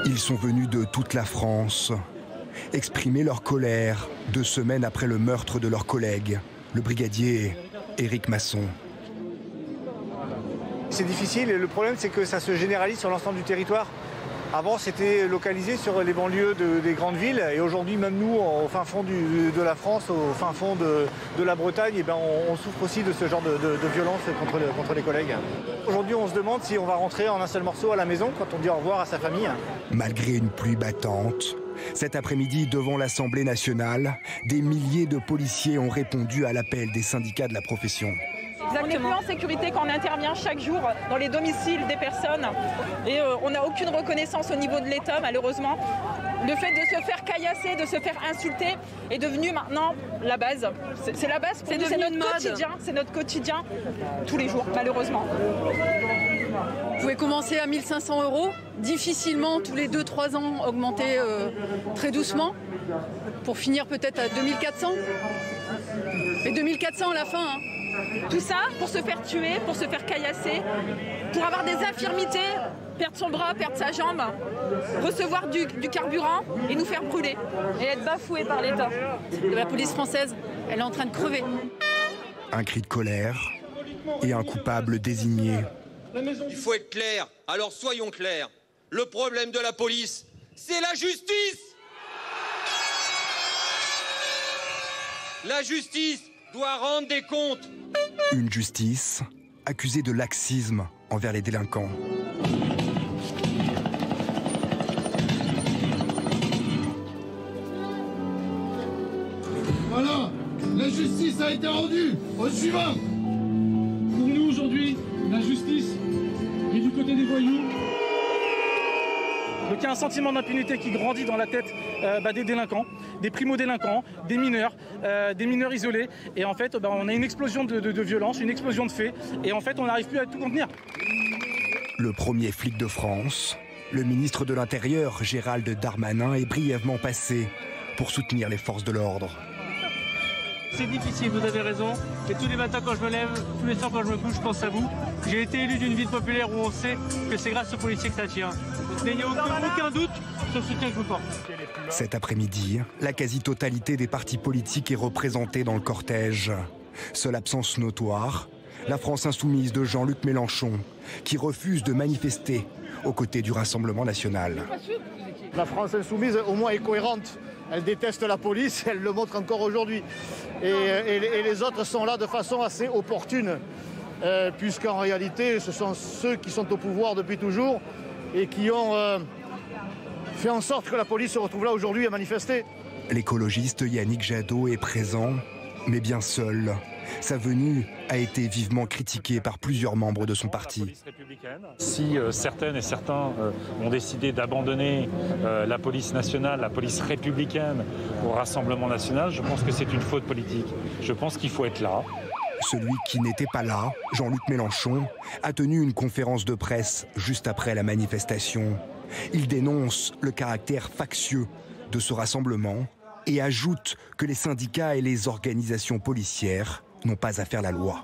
Ils sont venus de toute la France exprimer leur colère 2 semaines après le meurtre de leur collègue, le brigadier Éric Masson. C'est difficile et le problème c'est que ça se généralise sur l'ensemble du territoire. Avant c'était localisé sur les banlieues des grandes villes et aujourd'hui même nous au fin fond de la France, au fin fond de la Bretagne, on souffre aussi de ce genre de violence contre les collègues. Aujourd'hui on se demande si on va rentrer en un seul morceau à la maison quand on dit au revoir à sa famille. Malgré une pluie battante, cet après-midi devant l'Assemblée nationale, des milliers de policiers ont répondu à l'appel des syndicats de la profession. On n'est plus en sécurité quand on intervient chaque jour dans les domiciles des personnes et on n'a aucune reconnaissance au niveau de l'État malheureusement. Le fait de se faire caillasser, de se faire insulter est devenu maintenant la base. C'est la base, c'est notre quotidien tous les jours malheureusement. Vous pouvez commencer à 1 500 €, difficilement tous les 2-3 ans augmenter très doucement pour finir peut-être à 2 400. Et 2 400 à la fin. Hein. Tout ça pour se faire tuer, pour se faire caillasser, pour avoir des infirmités, perdre son bras, perdre sa jambe, recevoir du carburant et nous faire brûler et être bafoué par l'État. La police française, elle est en train de crever. Un cri de colère et un coupable désigné. Il faut être clair, alors soyons clairs. Le problème de la police, c'est la justice. La justice doit rendre des comptes. Une justice accusée de laxisme envers les délinquants. Voilà, la justice a été rendue. Au suivant. Pour nous aujourd'hui, la justice est du côté des voyous. Donc il y a un sentiment d'impunité qui grandit dans la tête des délinquants, des primo-délinquants, des mineurs isolés. Et en fait, on a une explosion de violence, une explosion de faits. Et en fait, on n'arrive plus à tout contenir. Le premier flic de France, le ministre de l'Intérieur, Gérald Darmanin, est brièvement passé pour soutenir les forces de l'ordre. C'est difficile, vous avez raison. Et tous les matins quand je me lève, tous les soirs quand je me couche, je pense à vous. J'ai été élu d'une ville populaire où on sait que c'est grâce aux policiers que ça tient. N'ayez aucun doute sur le soutien que je vous porte. Cet après-midi, la quasi-totalité des partis politiques est représentée dans le cortège. Seule absence notoire, la France insoumise de Jean-Luc Mélenchon, qui refuse de manifester aux côtés du Rassemblement national. La France insoumise au moins est cohérente. Elle déteste la police, elle le montre encore aujourd'hui. Et les autres sont là de façon assez opportune, puisqu'en réalité, ce sont ceux qui sont au pouvoir depuis toujours et qui ont fait en sorte que la police se retrouve là aujourd'hui à manifester. L'écologiste Yannick Jadot est présent, mais bien seul. Sa venue a été vivement critiquée par plusieurs membres de son parti. Si certaines et certains ont décidé d'abandonner la police nationale, la police républicaine au Rassemblement national, je pense que c'est une faute politique. Je pense qu'il faut être là. Celui qui n'était pas là, Jean-Luc Mélenchon, a tenu une conférence de presse juste après la manifestation. Il dénonce le caractère factieux de ce rassemblement et ajoute que les syndicats et les organisations policières n'ont pas à faire la loi.